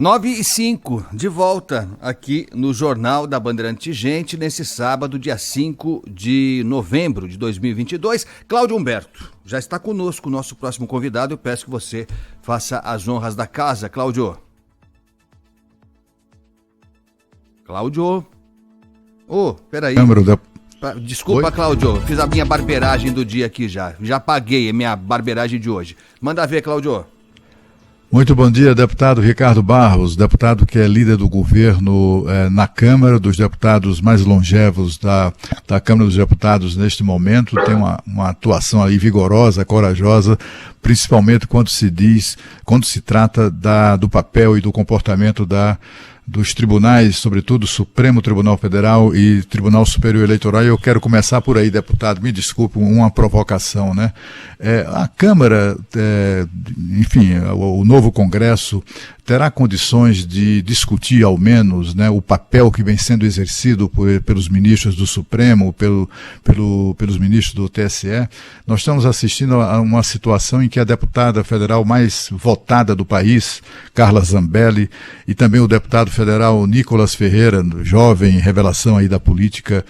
9h05, de volta aqui no Jornal da Bandeirante Gente, nesse sábado, dia 5 de novembro de 2022. Cláudio Humberto já está conosco, nosso próximo convidado. Eu peço que você faça as honras da casa, Cláudio. Cláudio? Peraí. Desculpa, oi? Cláudio, fiz a minha barbeiragem do dia aqui já. Já paguei a minha barbeiragem de hoje. Manda ver, Cláudio. Muito bom dia, deputado Ricardo Barros, deputado que é líder do governo na Câmara, dos deputados mais longevos da Câmara dos Deputados neste momento, tem uma atuação aí vigorosa, corajosa, principalmente quando se trata do papel e do comportamento dos tribunais, sobretudo o Supremo Tribunal Federal e Tribunal Superior Eleitoral. E eu quero começar por aí, deputado, me desculpe, uma provocação, né? A Câmara, enfim, o novo Congresso terá condições de discutir, ao menos, né, o papel que vem sendo exercido pelos ministros do Supremo, pelos ministros do TSE. Nós estamos assistindo a uma situação em que a deputada federal mais votada do país, Carla Zambelli, e também o deputado federal Nicolas Ferreira, jovem revelação aí da política,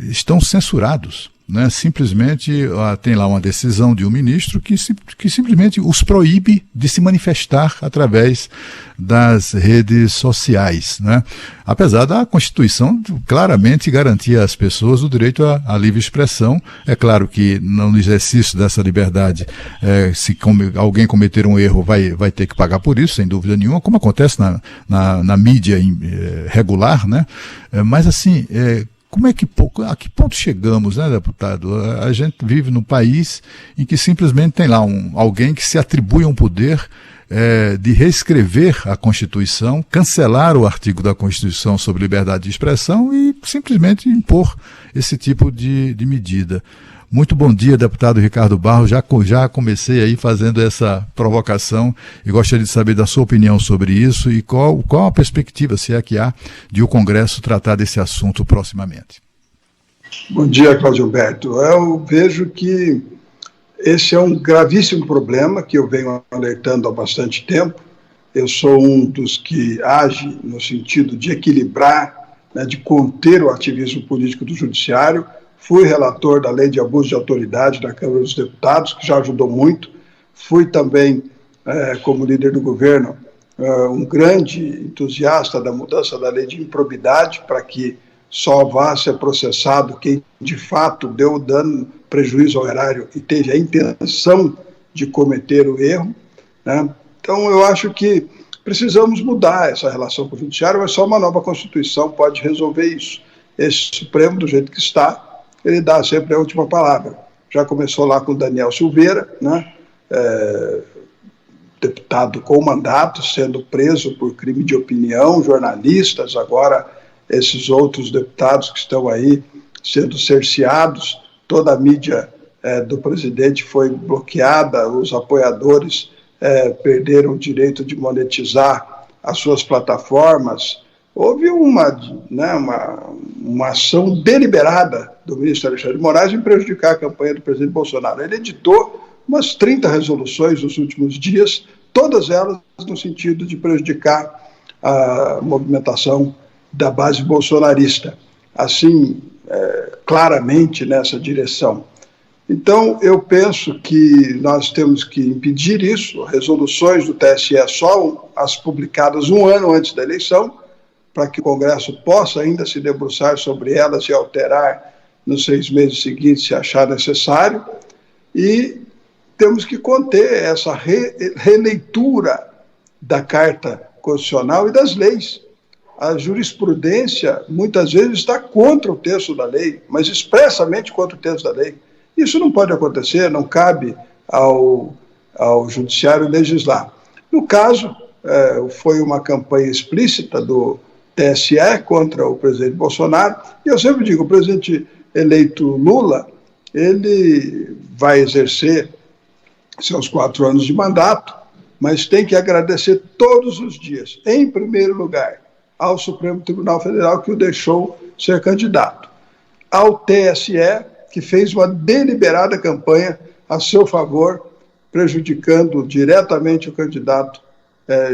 estão censurados. Né? Simplesmente tem lá uma decisão de um ministro que simplesmente os proíbe de se manifestar através das redes sociais, né? Apesar da Constituição claramente garantir às pessoas o direito à livre expressão. É claro que no exercício dessa liberdade, se alguém cometer um erro vai ter que pagar por isso, sem dúvida nenhuma, como acontece na mídia regular, né? Mas assim, a que ponto chegamos, né, deputado? A gente vive num país em que simplesmente tem lá alguém que se atribui um poder de reescrever a Constituição, cancelar o artigo da Constituição sobre liberdade de expressão e simplesmente impor esse tipo de medida. Muito bom dia, deputado Ricardo Barros. Já comecei aí fazendo essa provocação e gostaria de saber da sua opinião sobre isso e qual a perspectiva, se é que há, de o Congresso tratar desse assunto proximamente. Bom dia, Cláudio Humberto. Eu vejo que esse é um gravíssimo problema que eu venho alertando há bastante tempo. Eu sou um dos que age no sentido de equilibrar, né, de conter o ativismo político do Judiciário. Fui relator da Lei de Abuso de Autoridade da Câmara dos Deputados, que já ajudou muito. Fui também, como líder do governo, um grande entusiasta da mudança da Lei de Improbidade, para que só vá ser processado quem, de fato, deu dano, prejuízo ao erário e teve a intenção de cometer o erro, né? Então, eu acho que precisamos mudar essa relação com o Judiciário, mas só uma nova Constituição pode resolver isso. Esse Supremo, do jeito que está, ele dá sempre a última palavra. Já começou lá com Daniel Silveira, né? Deputado com mandato, sendo preso por crime de opinião, jornalistas, agora esses outros deputados que estão aí sendo cerceados, toda a mídia do presidente foi bloqueada, os apoiadores perderam o direito de monetizar as suas plataformas. Houve uma ação deliberada do ministro Alexandre de Moraes em prejudicar a campanha do presidente Bolsonaro. Ele editou umas 30 resoluções nos últimos dias, todas elas no sentido de prejudicar a movimentação da base bolsonarista, assim, claramente nessa direção. Então, eu penso que nós temos que impedir isso. Resoluções do TSE só as publicadas um ano antes da eleição, para que o Congresso possa ainda se debruçar sobre elas e alterar nos 6 meses seguintes, se achar necessário, e temos que conter essa releitura da Carta Constitucional e das leis. A jurisprudência, muitas vezes, está contra o texto da lei, mas expressamente contra o texto da lei. Isso não pode acontecer, não cabe ao Judiciário legislar. No caso, foi uma campanha explícita do TSE contra o presidente Bolsonaro, e eu sempre digo, o presidente eleito Lula, ele vai exercer seus 4 anos de mandato, mas tem que agradecer todos os dias, em primeiro lugar, ao Supremo Tribunal Federal, que o deixou ser candidato, ao TSE, que fez uma deliberada campanha a seu favor, prejudicando diretamente o candidato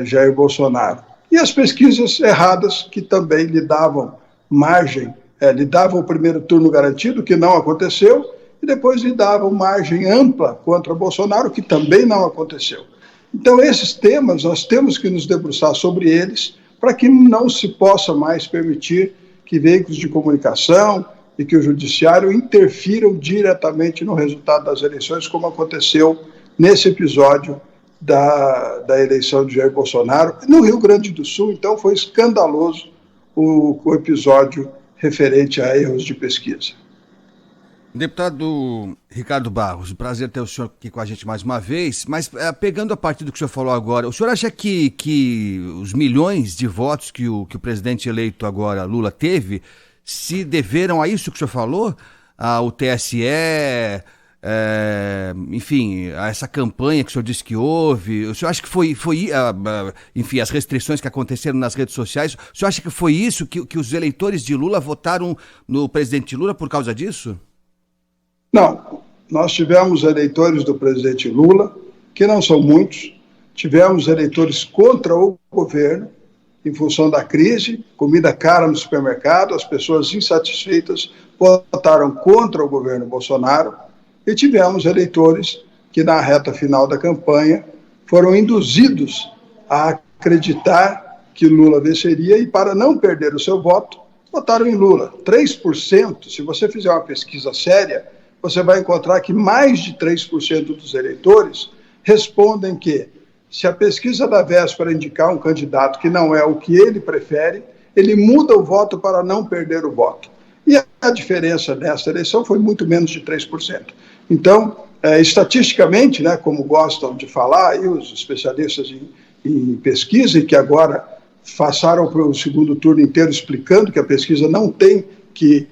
Jair Bolsonaro. e as pesquisas erradas que também lhe davam margem, lhe davam o primeiro turno garantido, que não aconteceu, e depois lhe davam margem ampla contra Bolsonaro, que também não aconteceu. Então, esses temas, nós temos que nos debruçar sobre eles para que não se possa mais permitir que veículos de comunicação e que o judiciário interfiram diretamente no resultado das eleições, como aconteceu nesse episódio da eleição de Jair Bolsonaro. No Rio Grande do Sul, então, foi escandaloso o episódio referente a erros de pesquisa. Deputado Ricardo Barros, prazer ter o senhor aqui com a gente mais uma vez, mas pegando a partir do que o senhor falou agora, o senhor acha que os milhões de votos que o presidente eleito agora, Lula, teve, se deveram a isso que o senhor falou? Ao TSE, enfim, a essa campanha que o senhor disse que houve? O senhor acha que foi enfim, as restrições que aconteceram nas redes sociais, o senhor acha que foi isso, que os eleitores de Lula votaram no presidente Lula por causa disso? Não, nós tivemos eleitores do presidente Lula, que não são muitos, tivemos eleitores contra o governo, em função da crise, comida cara no supermercado, as pessoas insatisfeitas votaram contra o governo Bolsonaro, e tivemos eleitores que, na reta final da campanha, foram induzidos a acreditar que Lula venceria e, para não perder o seu voto, votaram em Lula. 3%, se você fizer uma pesquisa séria, você vai encontrar que mais de 3% dos eleitores respondem que, se a pesquisa da véspera indicar um candidato que não é o que ele prefere, ele muda o voto para não perder o voto. E a diferença nessa eleição foi muito menos de 3%. Então, estatisticamente, né, como gostam de falar aí os especialistas em pesquisa, e que agora passaram para o segundo turno inteiro explicando que a pesquisa não tem que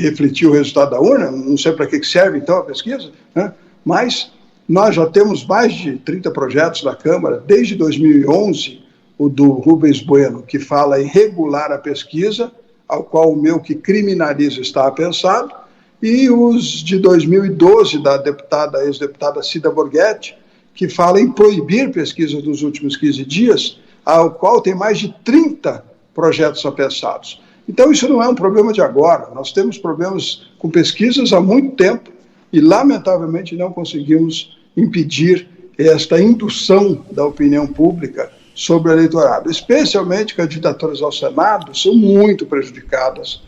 refletir o resultado da urna, não sei para que serve então a pesquisa, né? Mas nós já temos mais de 30 projetos da Câmara, desde 2011, o do Rubens Bueno, que fala em regular a pesquisa, ao qual o meu que criminaliza está pensado, e os de 2012 da ex-deputada Cida Borghetti, que fala em proibir pesquisas nos últimos 15 dias, ao qual tem mais de 30 projetos apensados. Então, isso não é um problema de agora. Nós temos problemas com pesquisas há muito tempo e, lamentavelmente, não conseguimos impedir esta indução da opinião pública sobre o eleitorado. Especialmente candidaturas ao Senado são muito prejudicadas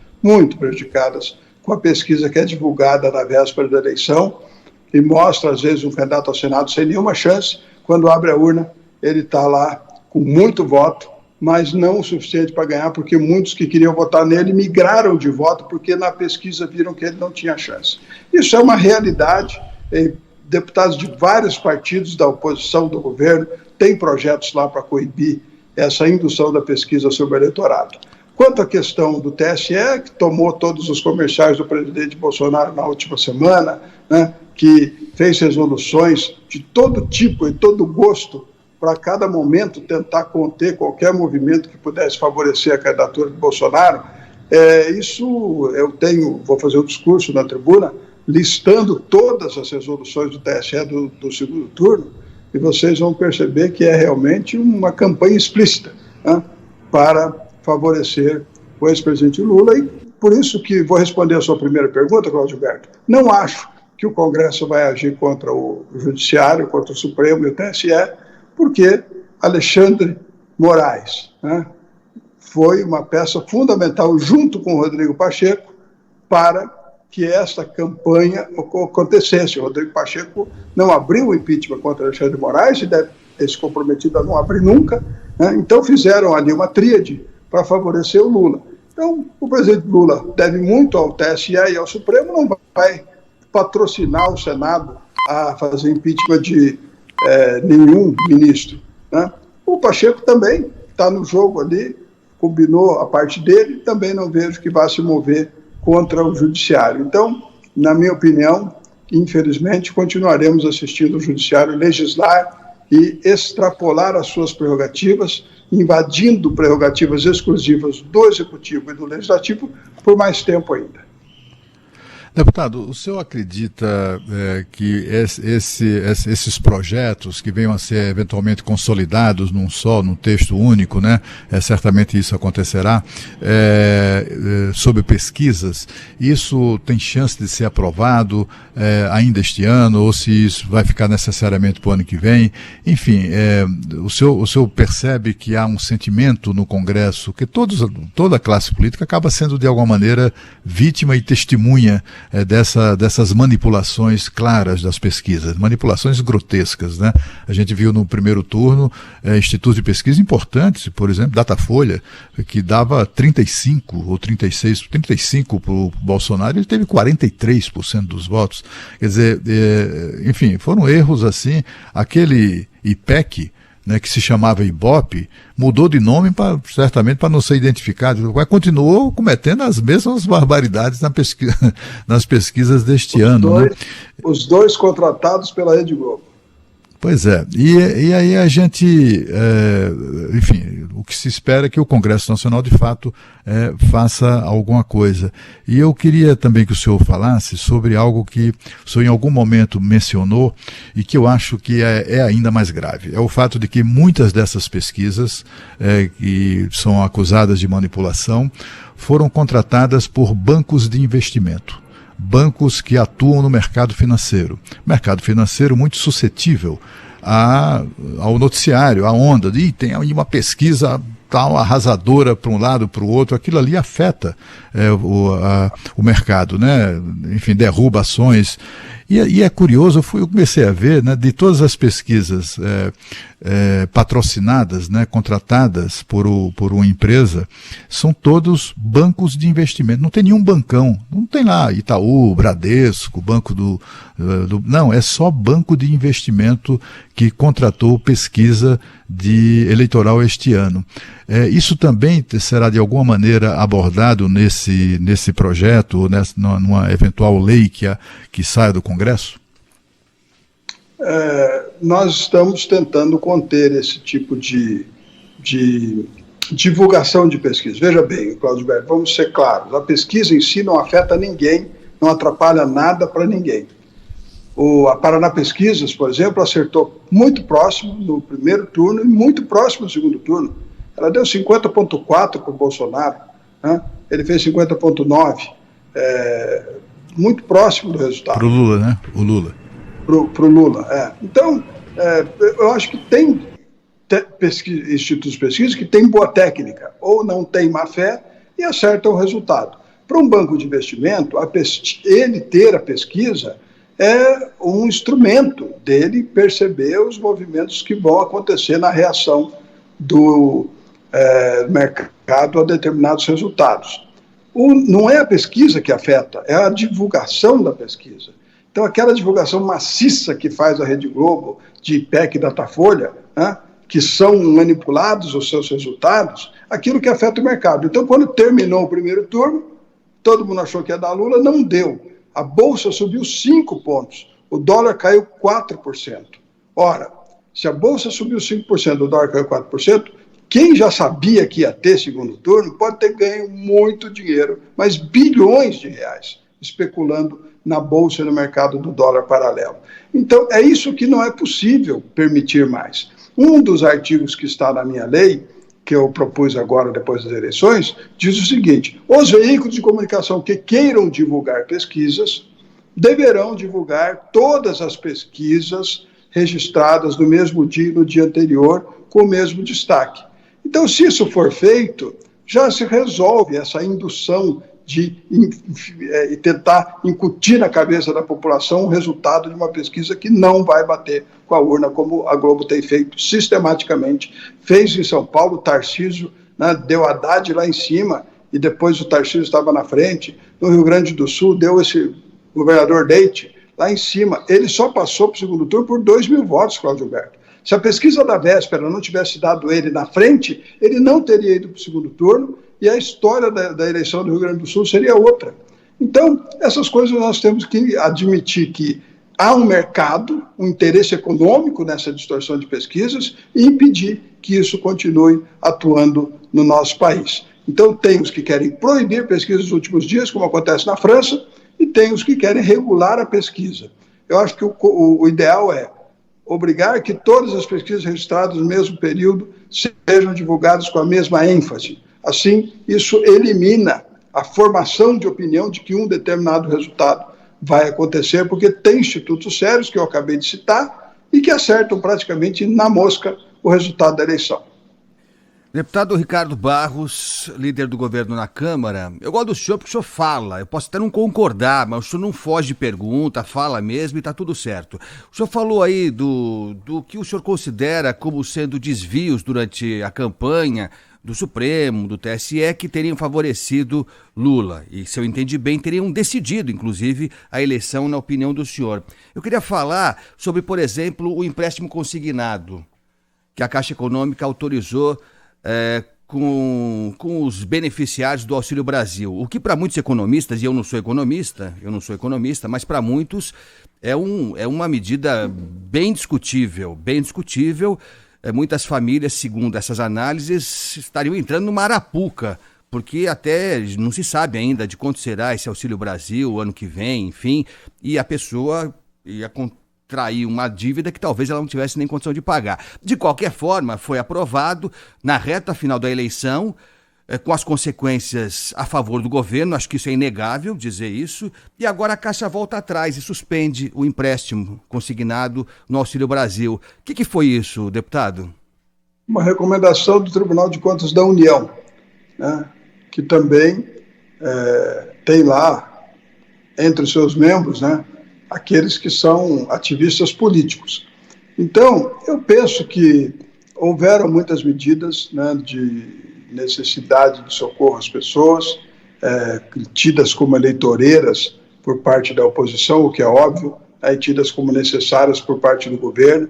com a pesquisa que é divulgada na véspera da eleição e mostra, às vezes, um candidato ao Senado sem nenhuma chance. Quando abre a urna, ele está lá com muito voto, mas não o suficiente para ganhar, porque muitos que queriam votar nele migraram de voto, porque na pesquisa viram que ele não tinha chance. Isso é uma realidade. Deputados de vários partidos da oposição do governo têm projetos lá para coibir essa indução da pesquisa sobre o eleitorado. Quanto à questão do TSE, que tomou todos os comerciais do presidente Bolsonaro na última semana, né, que fez resoluções de todo tipo e todo gosto para cada momento tentar conter qualquer movimento que pudesse favorecer a candidatura de Bolsonaro, isso eu vou fazer um discurso na tribuna listando todas as resoluções do TSE do segundo turno, e vocês vão perceber que é realmente uma campanha explícita, né, para favorecer o ex-presidente Lula, e por isso que vou responder a sua primeira pergunta, Cláudio Gilberto. Não acho que o Congresso vai agir contra o Judiciário, contra o Supremo e o TSE, porque Alexandre Moraes, né, foi uma peça fundamental, junto com o Rodrigo Pacheco, para que esta campanha acontecesse. O Rodrigo Pacheco não abriu o impeachment contra Alexandre Moraes e deve ter se comprometido a não abrir nunca, né? Então fizeram ali uma tríade para favorecer o Lula. Então, o presidente Lula deve muito ao TSE e ao Supremo, não vai patrocinar o Senado a fazer impeachment de nenhum ministro, né? O Pacheco também está no jogo ali, combinou a parte dele, também não vejo que vá se mover contra o Judiciário. Então, na minha opinião, infelizmente, continuaremos assistindo o Judiciário legislar e extrapolar as suas prerrogativas, invadindo prerrogativas exclusivas do Executivo e do Legislativo por mais tempo ainda. Deputado, o senhor acredita que esses projetos que venham a ser eventualmente consolidados num texto único, né? Certamente isso acontecerá, sobre pesquisas, isso tem chance de ser aprovado ainda este ano, ou se isso vai ficar necessariamente para o ano que vem? Enfim, o senhor percebe que há um sentimento no Congresso que toda a classe política acaba sendo de alguma maneira vítima e testemunha dessas manipulações claras das pesquisas, manipulações grotescas, né? A gente viu no primeiro turno institutos de pesquisa importantes, por exemplo, Datafolha, que dava 35 ou 35 para o Bolsonaro, ele teve 43% dos votos. Quer dizer, enfim, foram erros assim. Aquele IPEC, né, que se chamava Ibope, mudou de nome certamente para não ser identificado, mas continuou cometendo as mesmas barbaridades nas pesquisas deste ano. Né? Os dois contratados pela Rede Globo. Pois é, e aí a gente, enfim, o que se espera é que o Congresso Nacional, de fato, faça alguma coisa. E eu queria também que o senhor falasse sobre algo que o senhor em algum momento mencionou e que eu acho que é ainda mais grave. É o fato de que muitas dessas pesquisas que são acusadas de manipulação foram contratadas por bancos de investimento. Bancos que atuam no mercado financeiro muito suscetível ao noticiário, à onda, e tem aí uma pesquisa tal arrasadora para um lado, para o outro, aquilo ali afeta o mercado, né? Enfim, derruba ações. E é curioso, eu comecei a ver, né, de todas as pesquisas patrocinadas, né, contratadas por uma empresa, são todos bancos de investimento. Não tem nenhum bancão, não tem lá Itaú, Bradesco, Banco não, é só banco de investimento que contratou pesquisa eleitoral este ano. Isso também será de alguma maneira abordado nesse projeto, ou numa eventual lei que saia do Congresso? Nós estamos tentando conter esse tipo de divulgação de pesquisa. Veja bem, Cláudio Berto, vamos ser claros, a pesquisa em si não afeta ninguém, não atrapalha nada para ninguém. A Paraná Pesquisas, por exemplo, acertou muito próximo no primeiro turno e muito próximo no segundo turno. Ela deu 50,4 para o Bolsonaro, né? Ele fez 50,9, muito próximo do resultado. Para o Lula, né? O Lula. Para o Lula, Então, eu acho que tem institutos de pesquisa que têm boa técnica, ou não tem má fé e acertam o resultado. Para um banco de investimento, ele ter a pesquisa é um instrumento dele perceber os movimentos que vão acontecer na reação do mercado a determinados resultados. Não é a pesquisa que afeta, é a divulgação da pesquisa. Então, aquela divulgação maciça que faz a Rede Globo, de IPEC e Datafolha, né, que são manipulados os seus resultados, aquilo que afeta o mercado. Então, quando terminou o primeiro turno, todo mundo achou que ia dar Lula, não deu. A Bolsa subiu 5 pontos, o dólar caiu 4%. Ora, se a Bolsa subiu 5%, o dólar caiu 4%, quem já sabia que ia ter segundo turno pode ter ganho muito dinheiro, mas bilhões de reais, especulando na Bolsa e no mercado do dólar paralelo. Então, é isso que não é possível permitir mais. Um dos artigos que está na minha lei, que eu propus agora depois das eleições, diz o seguinte: os veículos de comunicação que queiram divulgar pesquisas deverão divulgar todas as pesquisas registradas no mesmo dia e no dia anterior, com o mesmo destaque. Então, se isso for feito, já se resolve essa indução de tentar incutir na cabeça da população o resultado de uma pesquisa que não vai bater com a urna, como a Globo tem feito sistematicamente. Fez em São Paulo, o Tarcísio, né, deu Haddad lá em cima, e depois o Tarcísio estava na frente. No Rio Grande do Sul, deu esse governador Leite lá em cima. Ele só passou para o segundo turno por 2.000 votos, Cláudio Berto. Se a pesquisa da véspera não tivesse dado ele na frente, ele não teria ido para o segundo turno, e a história da eleição do Rio Grande do Sul seria outra. Então, essas coisas nós temos que admitir que há um mercado, um interesse econômico nessa distorção de pesquisas e impedir que isso continue atuando no nosso país. Então, tem os que querem proibir pesquisas nos últimos dias, como acontece na França, e tem os que querem regular a pesquisa. Eu acho que o ideal é obrigar que todas as pesquisas registradas no mesmo período sejam divulgadas com a mesma ênfase. Assim, isso elimina a formação de opinião de que um determinado resultado vai acontecer, porque tem institutos sérios, que eu acabei de citar, e que acertam praticamente na mosca o resultado da eleição. Deputado Ricardo Barros, líder do governo na Câmara, eu gosto do senhor porque o senhor fala, eu posso até não concordar, mas o senhor não foge de pergunta, fala mesmo e está tudo certo. O senhor falou aí do que o senhor considera como sendo desvios durante a campanha do Supremo, do TSE, que teriam favorecido Lula. E, se eu entendi bem, teriam decidido, inclusive, a eleição na opinião do senhor. Eu queria falar sobre, por exemplo, o empréstimo consignado, que a Caixa Econômica autorizou com os beneficiários do Auxílio Brasil. O que para muitos economistas, e eu não sou economista, mas para muitos é uma medida bem discutível. Muitas famílias, segundo essas análises, estariam entrando numa arapuca, porque até não se sabe ainda de quanto será esse Auxílio Brasil o ano que vem, enfim, e a pessoa ia contrair uma dívida que talvez ela não tivesse nem condição de pagar. De qualquer forma, foi aprovado na reta final da eleição, com as consequências a favor do governo, acho que isso é inegável dizer isso, e agora a Caixa volta atrás e suspende o empréstimo consignado no Auxílio Brasil. O que foi isso, deputado? Uma recomendação do Tribunal de Contas da União, né, que também tem lá, entre os seus membros, né, aqueles que são ativistas políticos. Então, eu penso que houveram muitas medidas, né, de necessidade de socorro às pessoas, tidas como eleitoreiras por parte da oposição, o que é óbvio, tidas como necessárias por parte do governo.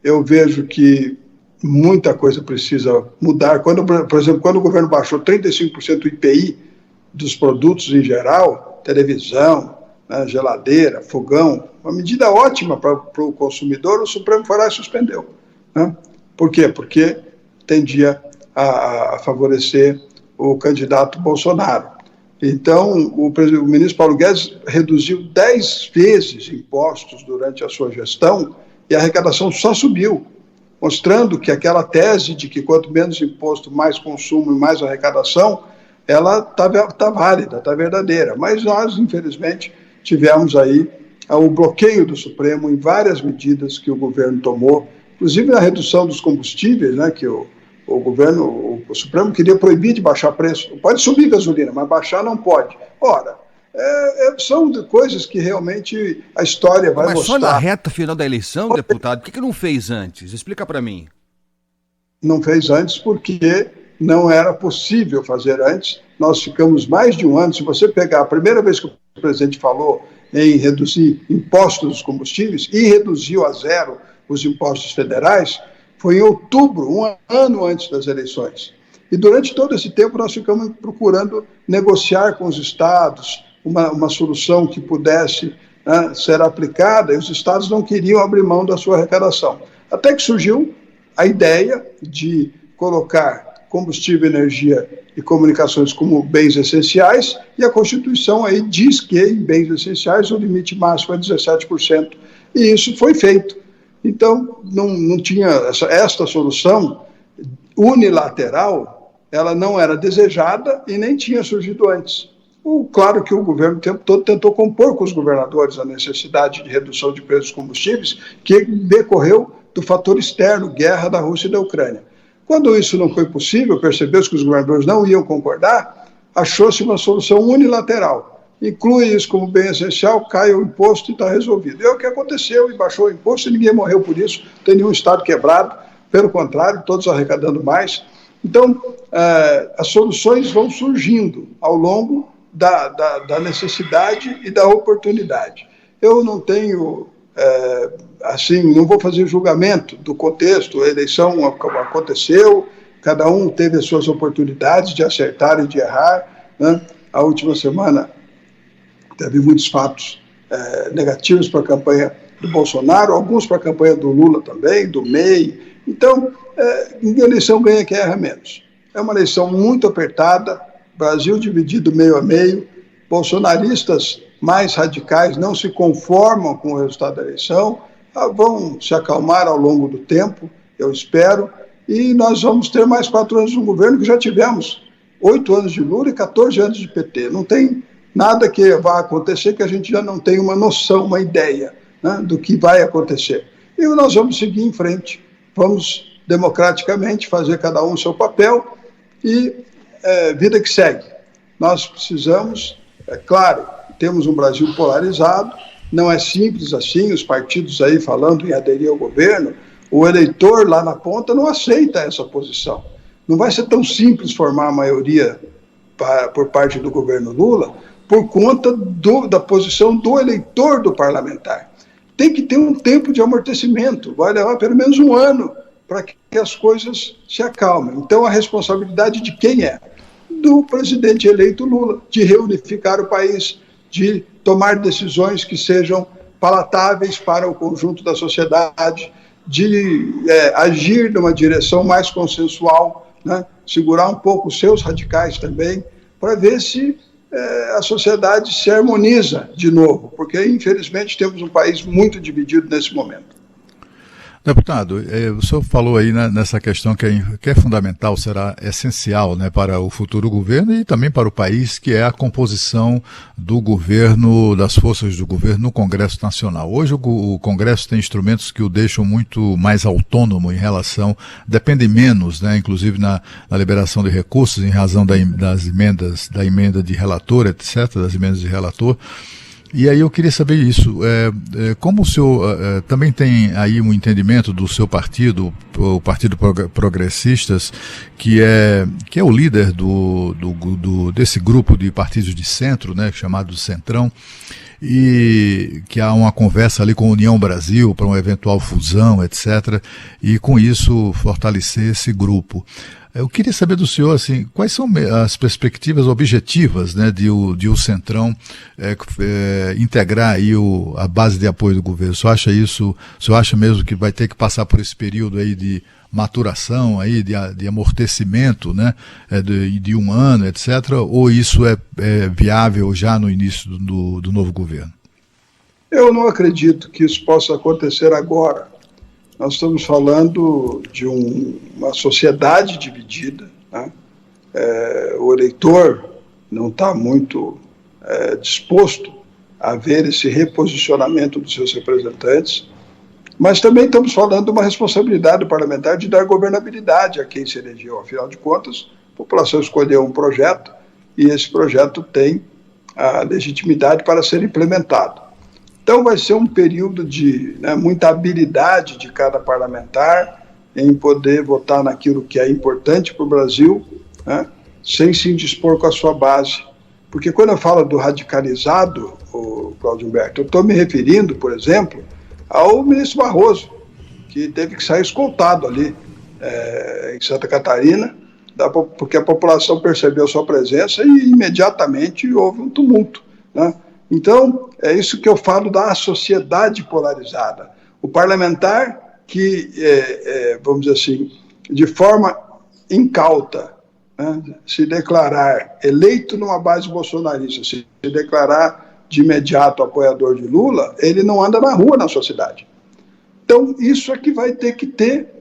Eu vejo que muita coisa precisa mudar. Por exemplo, quando o governo baixou 35% do IPI dos produtos em geral, televisão, né, geladeira, fogão, uma medida ótima para o consumidor, o Supremo foi lá e suspendeu. Né? Por quê? Porque tendia a favorecer o candidato Bolsonaro. Então, o ministro Paulo Guedes reduziu 10 vezes impostos durante a sua gestão e a arrecadação só subiu, mostrando que aquela tese de que quanto menos imposto, mais consumo e mais arrecadação, ela está válida, está verdadeira. Mas nós, infelizmente, tivemos aí o bloqueio do Supremo em várias medidas que o governo tomou, inclusive na redução dos combustíveis, né, que o Supremo queria proibir de baixar preço. Pode subir gasolina, mas baixar não pode. Ora, são coisas que realmente a história vai mostrar. Mas só na reta final da eleição, deputado, por que não fez antes? Explica para mim. Não fez antes porque não era possível fazer antes. Nós ficamos mais de um ano. Se você pegar a primeira vez que o presidente falou em reduzir impostos dos combustíveis e reduziu a zero os impostos federais, foi em outubro, um ano antes das eleições. E durante todo esse tempo nós ficamos procurando negociar com os estados uma solução que pudesse, né, ser aplicada, e os estados não queriam abrir mão da sua arrecadação. Até que surgiu a ideia de colocar combustível, energia e comunicações como bens essenciais, e a Constituição aí diz que em bens essenciais o limite máximo é 17%, e isso foi feito. Então, não tinha esta solução unilateral, ela não era desejada e nem tinha surgido antes. Claro que o governo o tempo todo tentou compor com os governadores a necessidade de redução de preços dos combustíveis, que decorreu do fator externo, guerra da Rússia e da Ucrânia. Quando isso não foi possível, percebeu-se que os governadores não iam concordar, achou-se uma solução unilateral. Inclui isso como bem essencial, cai o imposto e está resolvido. É o que aconteceu, e baixou o imposto e ninguém morreu por isso, não tem nenhum estado quebrado, pelo contrário, todos arrecadando mais. Então, as soluções vão surgindo ao longo da necessidade e da oportunidade. Eu não tenho, não vou fazer julgamento do contexto, a eleição aconteceu, cada um teve as suas oportunidades de acertar e de errar, né? A última semana teve muitos fatos negativos para a campanha do Bolsonaro, alguns para a campanha do Lula também, do MEI. Então, em eleição ganha quem erra menos. É uma eleição muito apertada, Brasil dividido meio a meio, bolsonaristas mais radicais não se conformam com o resultado da eleição, vão se acalmar ao longo do tempo, eu espero, e nós vamos ter mais 4 anos de um governo que já tivemos 8 anos de Lula e 14 anos de PT. Não tem nada que vá acontecer que a gente já não tenha uma noção, uma ideia, né, do que vai acontecer. E nós vamos seguir em frente, vamos democraticamente fazer cada um o seu papel e vida que segue. Nós precisamos, é claro, temos um Brasil polarizado, não é simples assim, os partidos aí falando em aderir ao governo, o eleitor lá na ponta não aceita essa posição. Não vai ser tão simples formar a maioria por parte do governo Lula por conta da posição do eleitor do parlamentar. Tem que ter um tempo de amortecimento, vai levar pelo menos 1 ano para que as coisas se acalmem. Então a responsabilidade de quem é? Do presidente eleito Lula, de reunificar o país, de tomar decisões que sejam palatáveis para o conjunto da sociedade, de agir numa direção mais consensual, né? Segurar um pouco os seus radicais também, para ver se a sociedade se harmoniza de novo, porque infelizmente temos um país muito dividido nesse momento. Deputado, o senhor falou aí, né, nessa questão que é fundamental, será essencial, né, para o futuro governo e também para o país, que é a composição do governo, das forças do governo no Congresso Nacional. Hoje o Congresso tem instrumentos que o deixam muito mais autônomo em relação, depende menos, né, inclusive na liberação de recursos em razão das emendas, da emenda de relator, etc., das emendas de relator. E aí eu queria saber isso, como o senhor também tem aí um entendimento do seu partido, o Partido Progressistas, que é o líder desse grupo de partidos de centro, né, chamado Centrão, e que há uma conversa ali com a União Brasil para uma eventual fusão, etc., e com isso fortalecer esse grupo. Eu queria saber do senhor, assim, quais são as perspectivas objetivas, né, de o Centrão integrar aí a base de apoio do governo? O senhor acha mesmo que vai ter que passar por esse período aí de maturação, aí, de amortecimento, né, de 1 ano, etc., ou isso é viável já no início do novo governo? Eu não acredito que isso possa acontecer agora. Nós estamos falando de uma sociedade dividida, né? O eleitor não está muito disposto a ver esse reposicionamento dos seus representantes, mas também estamos falando de uma responsabilidade do parlamentar de dar governabilidade a quem se elegeu. Afinal de contas, a população escolheu um projeto e esse projeto tem a legitimidade para ser implementado. Então vai ser um período de muita habilidade de cada parlamentar em poder votar naquilo que é importante para o Brasil, né, sem se indispor com a sua base. Porque quando eu falo do radicalizado, Cláudio Humberto, eu estou me referindo, por exemplo, ao ministro Barroso, que teve que sair escoltado ali em Santa Catarina, porque a população percebeu sua presença e imediatamente houve um tumulto, né? Então, é isso que eu falo da sociedade polarizada. O parlamentar que, vamos dizer assim, de forma incauta, né, se declarar eleito numa base bolsonarista, se declarar de imediato apoiador de Lula, ele não anda na rua na sua cidade. Então, isso é que vai ter que ter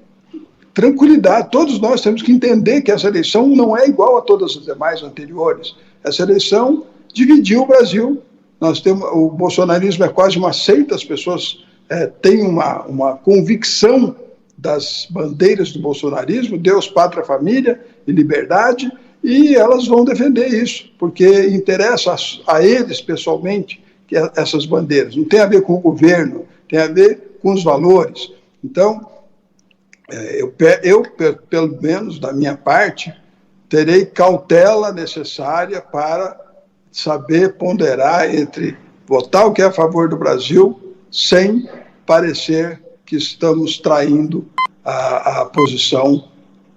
tranquilidade. Todos nós temos que entender que essa eleição não é igual a todas as demais anteriores. Essa eleição dividiu o Brasil. Nós temos, o bolsonarismo é quase uma seita, as pessoas têm uma convicção das bandeiras do bolsonarismo, Deus, pátria, família e liberdade, e elas vão defender isso, porque interessa a eles pessoalmente que essas bandeiras. Não tem a ver com o governo, tem a ver com os valores. Então, eu pelo menos da minha parte, terei cautela necessária para saber ponderar entre votar o que é a favor do Brasil sem parecer que estamos traindo a posição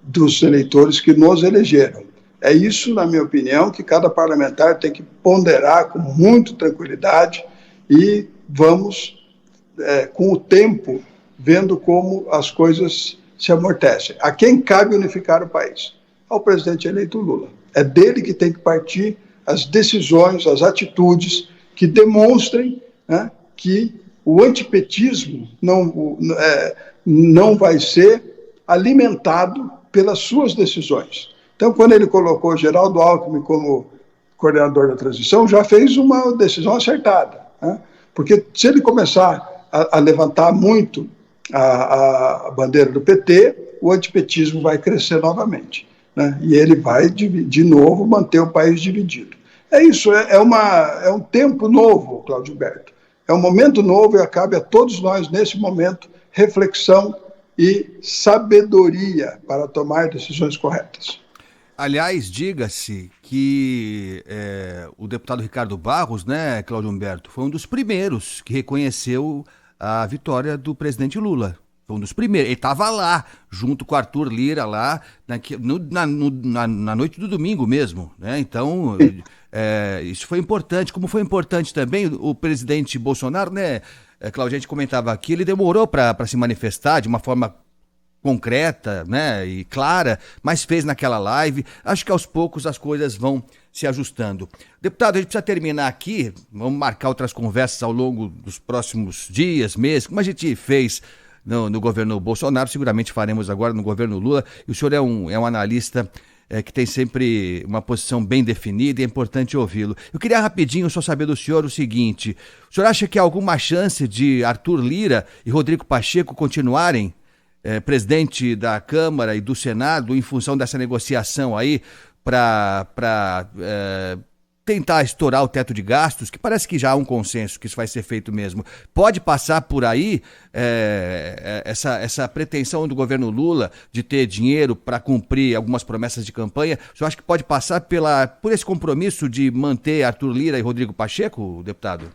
dos eleitores que nos elegeram. É isso, na minha opinião, que cada parlamentar tem que ponderar com muita tranquilidade e vamos, com o tempo, vendo como as coisas se amortecem. A quem cabe unificar o país? Ao presidente eleito Lula. É dele que tem que partir as decisões, as atitudes que demonstrem, né, que o antipetismo não vai ser alimentado pelas suas decisões. Então, quando ele colocou Geraldo Alckmin como coordenador da transição, já fez uma decisão acertada, né? Porque se ele começar a levantar muito a bandeira do PT, o antipetismo vai crescer novamente, né? E ele vai, de novo, manter o país dividido. É isso, é um tempo novo, Cláudio Humberto. É um momento novo e cabe a todos nós, nesse momento, reflexão e sabedoria para tomar decisões corretas. Aliás, diga-se que o deputado Ricardo Barros, né, Cláudio Humberto, foi um dos primeiros que reconheceu a vitória do presidente Lula. Foi um dos primeiros. Ele estava lá, junto com o Arthur Lira, lá na noite do domingo mesmo, né? Então, isso foi importante. Como foi importante também o presidente Bolsonaro, né, Cláudio, a gente comentava aqui, ele demorou para se manifestar de uma forma concreta, né, e clara, mas fez naquela live. Acho que aos poucos as coisas vão se ajustando. Deputado, a gente precisa terminar aqui, vamos marcar outras conversas ao longo dos próximos dias, meses, como a gente fez no governo Bolsonaro, seguramente faremos agora no governo Lula, e o senhor é um analista que tem sempre uma posição bem definida e é importante ouvi-lo. Eu queria rapidinho só saber do senhor o seguinte: o senhor acha que há alguma chance de Arthur Lira e Rodrigo Pacheco continuarem presidente da Câmara e do Senado em função dessa negociação aí para tentar estourar o teto de gastos, que parece que já há um consenso que isso vai ser feito mesmo? Pode passar por aí essa pretensão do governo Lula de ter dinheiro para cumprir algumas promessas de campanha? O senhor acha que pode passar por esse compromisso de manter Arthur Lira e Rodrigo Pacheco, deputado?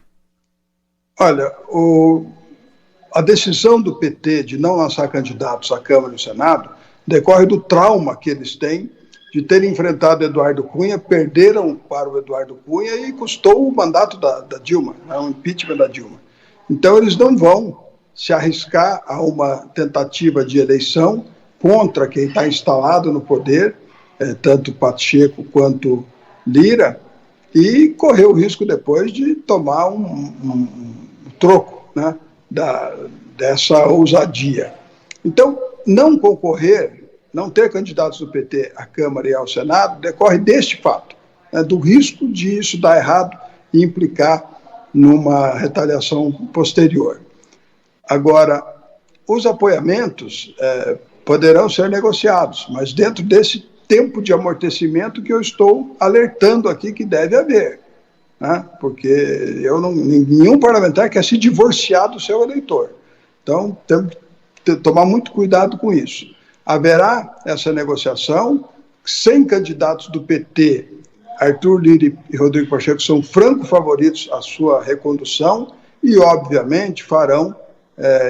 Olha, a decisão do PT de não lançar candidatos à Câmara e ao Senado decorre do trauma que eles têm de terem enfrentado Eduardo Cunha, perderam para o Eduardo Cunha e custou o mandato da Dilma, né, o impeachment da Dilma. Então, eles não vão se arriscar a uma tentativa de eleição contra quem está instalado no poder, tanto Pacheco quanto Lira, e correr o risco depois de tomar um troco, né, dessa ousadia. Então, não concorrer, não ter candidatos do PT à Câmara e ao Senado, decorre deste fato, né, do risco de isso dar errado e implicar numa retaliação posterior. Agora, os apoiamentos poderão ser negociados, mas dentro desse tempo de amortecimento que eu estou alertando aqui que deve haver, né, porque nenhum parlamentar quer se divorciar do seu eleitor. Então, temos que tomar muito cuidado com isso. Haverá essa negociação, sem candidatos do PT, Arthur Lira e Rodrigo Pacheco são franco favoritos à sua recondução e, obviamente, farão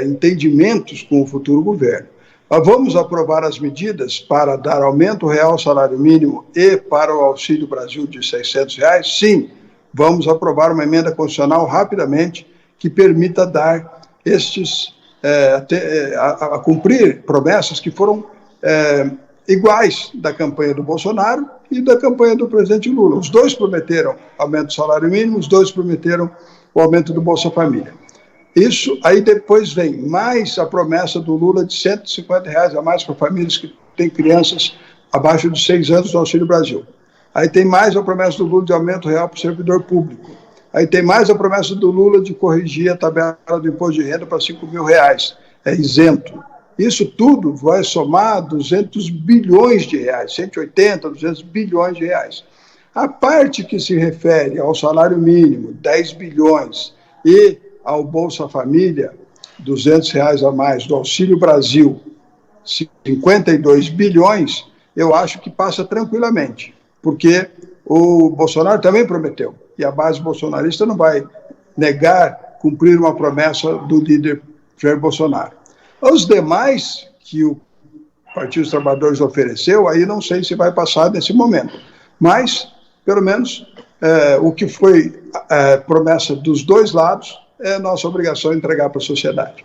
entendimentos com o futuro governo. Mas vamos aprovar as medidas para dar aumento real ao salário mínimo e para o Auxílio Brasil de R$600? Sim, vamos aprovar uma emenda constitucional rapidamente que permita dar a cumprir promessas que foram iguais da campanha do Bolsonaro e da campanha do presidente Lula. Os dois prometeram aumento do salário mínimo, os dois prometeram o aumento do Bolsa Família. Isso aí depois vem mais a promessa do Lula de R$150 a mais para famílias que têm crianças abaixo de 6 anos do Auxílio Brasil. Aí tem mais a promessa do Lula de aumento real para o servidor público. Aí tem mais a promessa do Lula de corrigir a tabela do imposto de renda para R$5.000, isento. Isso tudo vai somar 200 bilhões de reais, 180, 200 bilhões de reais. A parte que se refere ao salário mínimo, 10 bilhões, e ao Bolsa Família, R$200 a mais, do Auxílio Brasil, 52 bilhões, eu acho que passa tranquilamente, porque o Bolsonaro também prometeu, e a base bolsonarista não vai negar cumprir uma promessa do líder Jair Bolsonaro. Os demais que o Partido dos Trabalhadores ofereceu, aí não sei se vai passar nesse momento, mas, pelo menos, o que foi promessa dos dois lados, é nossa obrigação entregar para a sociedade.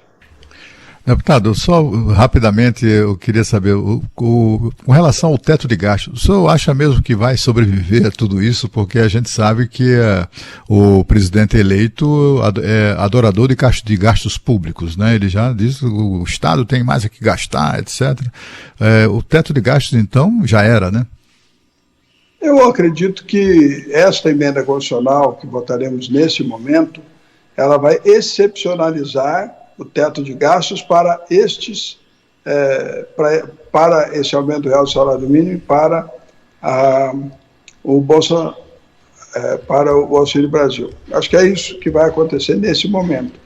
Deputado, só rapidamente eu queria saber, com relação ao teto de gastos, o senhor acha mesmo que vai sobreviver a tudo isso? Porque a gente sabe que o presidente eleito é adorador de gastos públicos, né? Ele já diz que o Estado tem mais a que gastar, etc. O teto de gastos, então, já era, né? Eu acredito que esta emenda constitucional que votaremos nesse momento, ela vai excepcionalizar o teto de gastos para para esse aumento real do salário mínimo e para o Bolsa, para o Auxílio Brasil. Acho que é isso que vai acontecer nesse momento.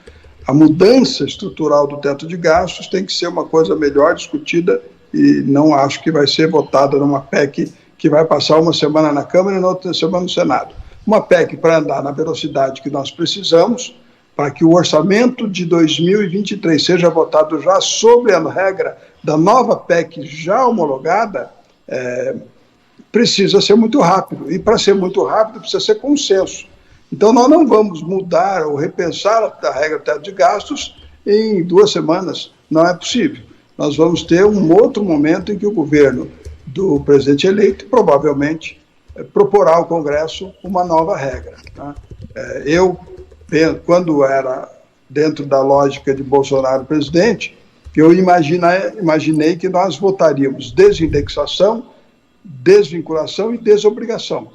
A mudança estrutural do teto de gastos tem que ser uma coisa melhor discutida e não acho que vai ser votada numa PEC que vai passar uma semana na Câmara e na outra semana no Senado. Uma PEC para andar na velocidade que nós precisamos, para que o orçamento de 2023 seja votado já sobre a regra da nova PEC já homologada, precisa ser muito rápido. E para ser muito rápido, precisa ser consenso. Então, nós não vamos mudar ou repensar a regra do teto de gastos em 2 semanas. Não é possível. Nós vamos ter um outro momento em que o governo do presidente eleito provavelmente proporá ao Congresso uma nova regra. Tá? Quando era dentro da lógica de Bolsonaro presidente, eu imaginei que nós votaríamos desindexação, desvinculação e desobrigação.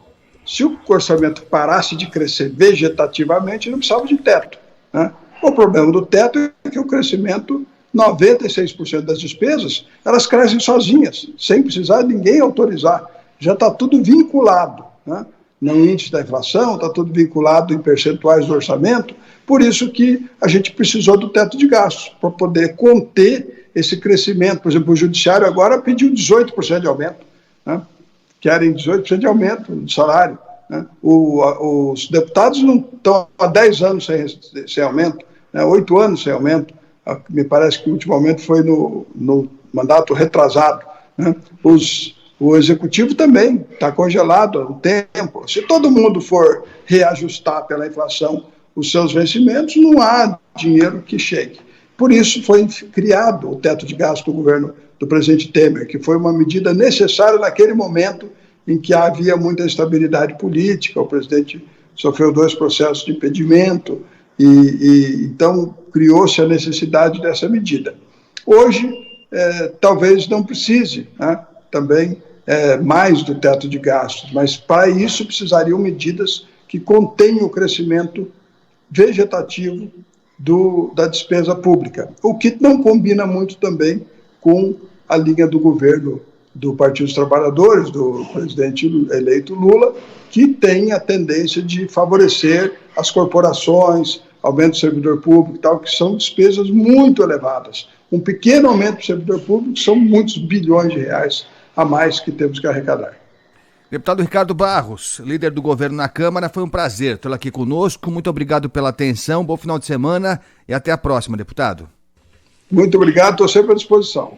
Se o orçamento parasse de crescer vegetativamente, não precisava de teto. Né? O problema do teto é que o crescimento, 96% das despesas, elas crescem sozinhas, sem precisar de ninguém autorizar. Já está tudo vinculado, né? No índice da inflação, está tudo vinculado em percentuais do orçamento, por isso que a gente precisou do teto de gastos, para poder conter esse crescimento. Por exemplo, o Judiciário agora pediu 18% de aumento, né? Querem 18% de aumento de salário. Né? Os deputados não estão há 10 anos sem aumento, né? 8 anos sem aumento, me parece que o último aumento foi no mandato retrasado. Né? O executivo também está congelado há um tempo. Se todo mundo for reajustar pela inflação os seus vencimentos, não há dinheiro que chegue. Por isso foi criado o teto de gasto do governo do presidente Temer, que foi uma medida necessária naquele momento em que havia muita instabilidade política, o presidente sofreu 2 processos de impedimento, e então criou-se a necessidade dessa medida. Hoje, talvez não precise, né, também mais do teto de gastos, mas para isso precisariam medidas que contenham o crescimento vegetativo da despesa pública, o que não combina muito também com a linha do governo do Partido dos Trabalhadores, do presidente eleito Lula, que tem a tendência de favorecer as corporações, aumento do servidor público e tal, que são despesas muito elevadas. Um pequeno aumento do servidor público são muitos bilhões de reais a mais que temos que arrecadar. Deputado Ricardo Barros, líder do governo na Câmara, foi um prazer tê-lo aqui conosco. Muito obrigado pela atenção, bom final de semana e até a próxima, deputado. Muito obrigado, estou sempre à disposição.